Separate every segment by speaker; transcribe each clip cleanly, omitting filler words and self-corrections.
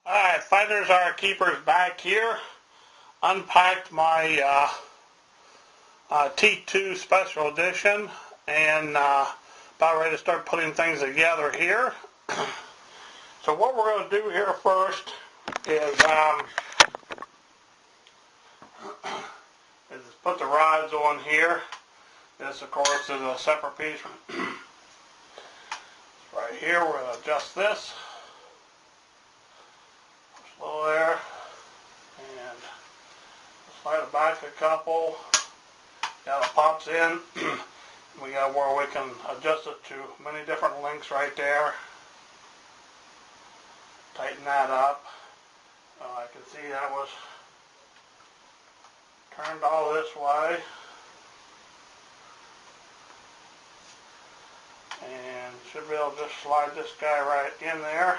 Speaker 1: Alright, fighters are keepers back here. Unpacked my T2 special edition and about ready to start putting things together here. So what we're going to do here first is put the rods on here. This of course is a separate piece. Right here we're going to adjust this. Slow there, and slide it back a couple. Now it pops in. We got where we can adjust it to many different lengths right there. Tighten that up. I can see that was turned all this way. And should be able to just slide this guy right in there.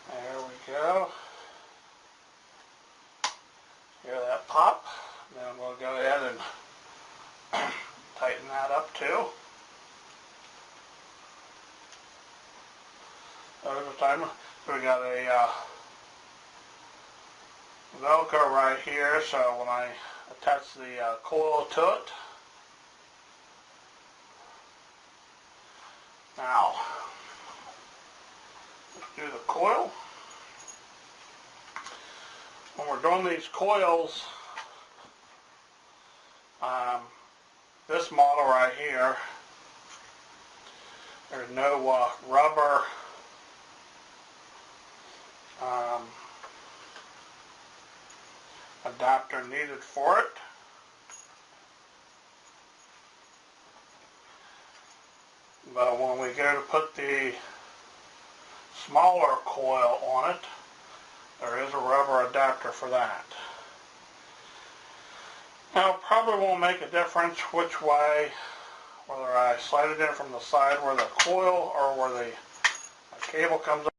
Speaker 1: There we go. Hear that pop? Then we'll go ahead and tighten that up too. There's the time. We got a Velcro right here, so when I attach the coil to it. Now, let's do the coil. When we're doing these coils, this model right here, there's no rubber adapter needed for it. But when we go to put the smaller coil on it, there is a rubber adapter for that. Now it probably won't make a difference which way, whether I slide it in from the side where the coil or where the cable comes up.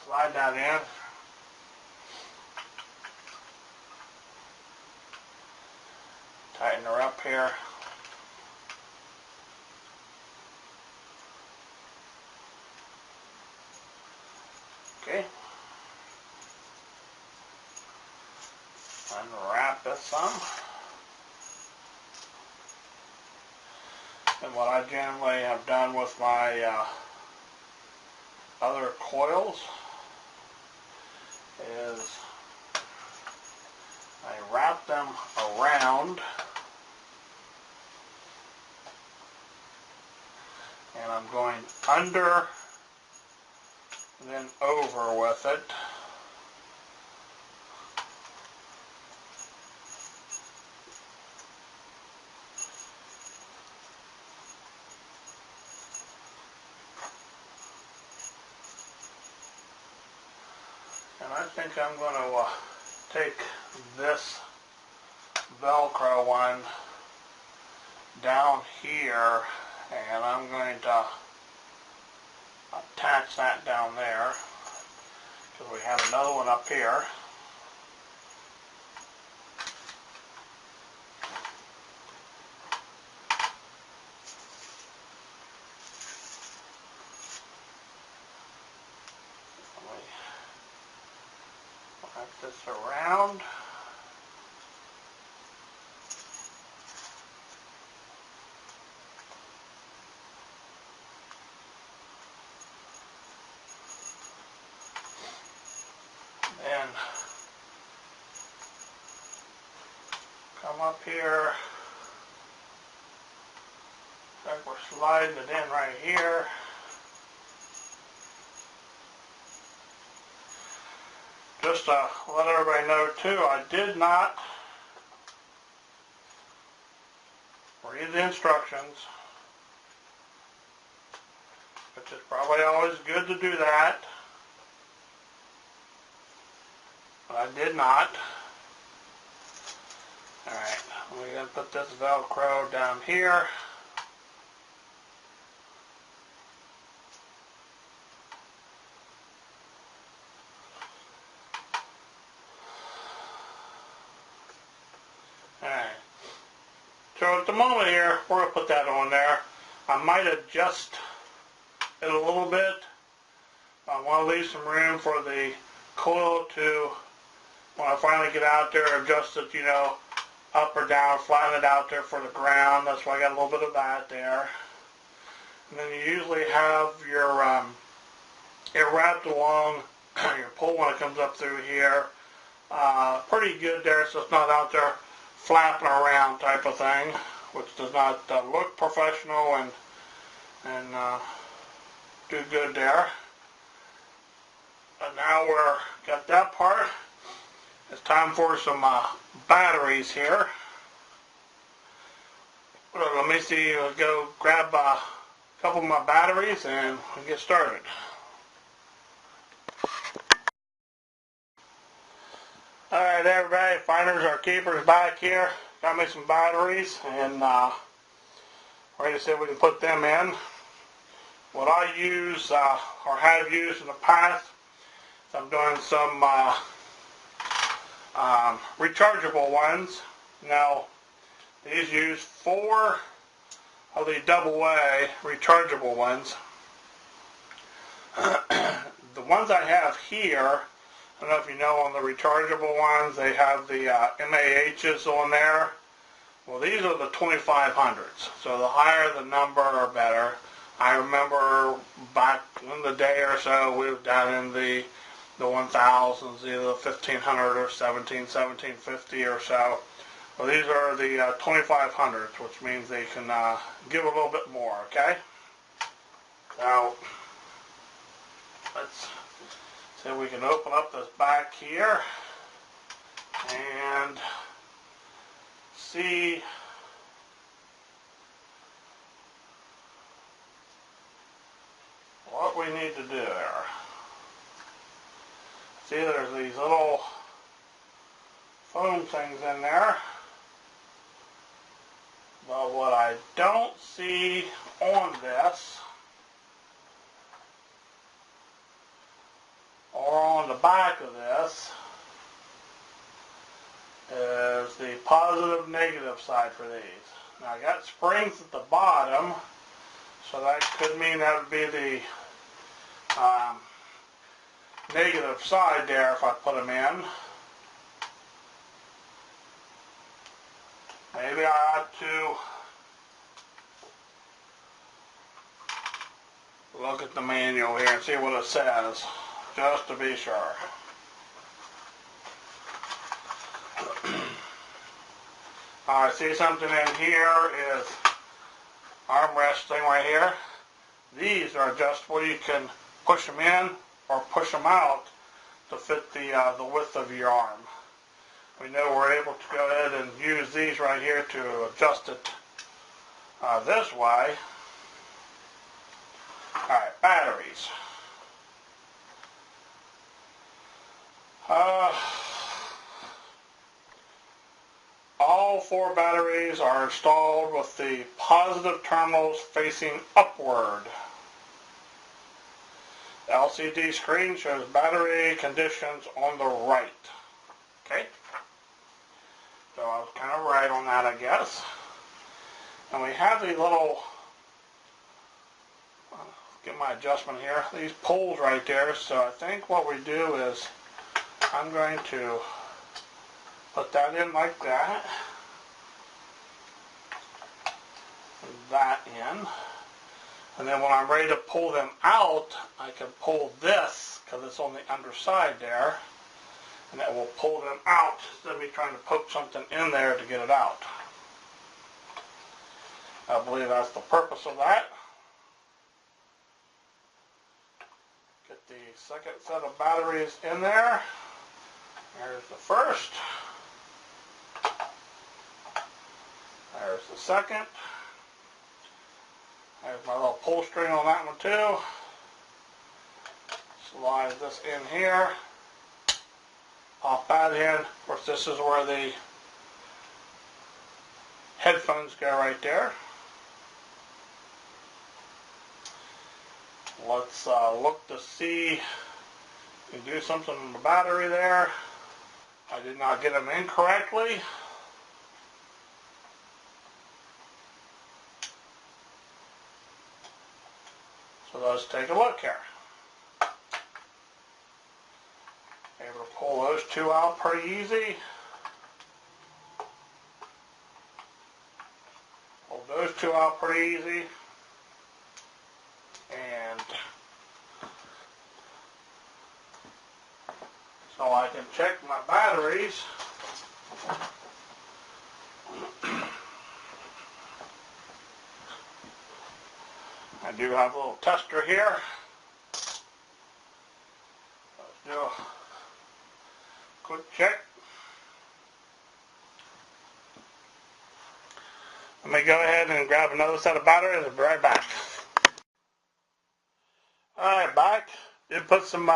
Speaker 1: Slide that in. Tighten her up here. Okay. Unwrap this some. And what I generally have done with my other coils is I wrap them around and I'm going under then over with it. And I think I'm going to take this Velcro one down here and I'm going to attach that down there because we have another one up here. Wrap this around. And come up here. Like we're sliding it in right here. Just to let everybody know too, I did not read the instructions, which is probably always good to do that, but I did not. Alright, we're going to put this Velcro down here. So at the moment here, we're going to put that on there. I might adjust it a little bit. I want to leave some room for the coil to, when I finally get out there, adjust it, you know, up or down, flatten it out there for the ground. That's why I got a little bit of that there. And then you usually have your, it wrapped along your pole when it comes up through here. Pretty good there, so it's not out there flapping around type of thing, which does not look professional and do good there. And now we're got that part. It's time for some batteries here. Let me see. I'll go grab a couple of my batteries and we'll get started. Alright everybody, finders or keepers back here. Got me some batteries and ready to see if we can put them in. What I use or have used in the past, I'm doing some rechargeable ones. Now these use 4 of the AA rechargeable ones. The ones I have here, I don't know if you know, on the rechargeable ones, they have the MAHs on there. Well, these are the 2500s, so the higher the number, or better. I remember back in the day or so, we were down in the 1000s, either 1500 or 1750 or so. Well, these are the 2500s, which means they can give a little bit more, okay? So, let's see if we can open up this back here and see what we need to do there. See, there's these little foam things in there, but what I don't see on this or on the back of this is the positive negative side for these. Now I got springs at the bottom, so that could mean that would be the negative side there if I put them in. Maybe I ought to look at the manual here and see what it says, just to be sure. I see something in here is armrest thing right here. These are adjustable. You can push them in or push them out to fit the width of your arm. We know we're able to go ahead and use these right here to adjust it this way. Alright, batteries. All 4 batteries are installed with the positive terminals facing upward. The LCD screen shows battery conditions on the right. Okay? So I was kind of right on that, I guess. And we have these little, get my adjustment here, these poles right there. So I think what we do is I'm going to put that in like that. That in. And then when I'm ready to pull them out, I can pull this, because it's on the underside there, and that will pull them out instead of me trying to poke something in there to get it out. I believe that's the purpose of that. Get the second set of batteries in there. There's the first. There's the second. There's my little pull string on that one too. Slide this in here. Pop that in. Of course, this is where the headphones go right there. Let's look to see if we can do something on the battery there. I did not get them in correctly. let's take a look here. Able to pull those two out pretty easy. Pull those two out pretty easy. And so I can check my batteries. I do have a little tester here. Let's do a quick check. Let me go ahead and grab another set of batteries. I'll be right back. Alright, back. Did put some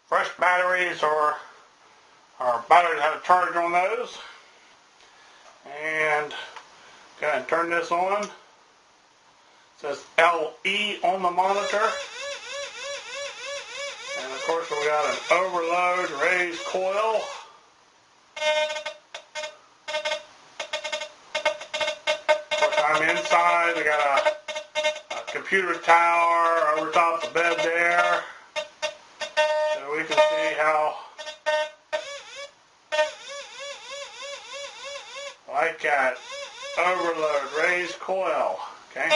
Speaker 1: fresh batteries or batteries had a charge on those. And go ahead and turn this on. It says LE on the monitor. And of course we got an overload raised coil. Of course I'm inside. We got a computer tower over top the bed there. So we can see how like that overload raised coil. Okay.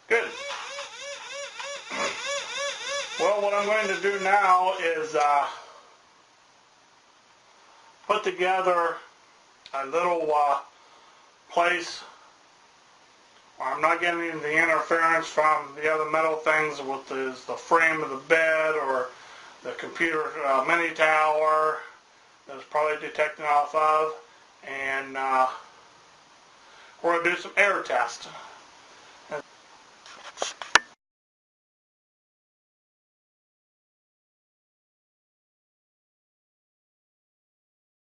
Speaker 1: Good. Well, what I'm going to do now is put together a little place where I'm not getting the interference from the other metal things, with the frame of the bed or the computer mini tower that's probably detecting off of, and we're going to do some air tests.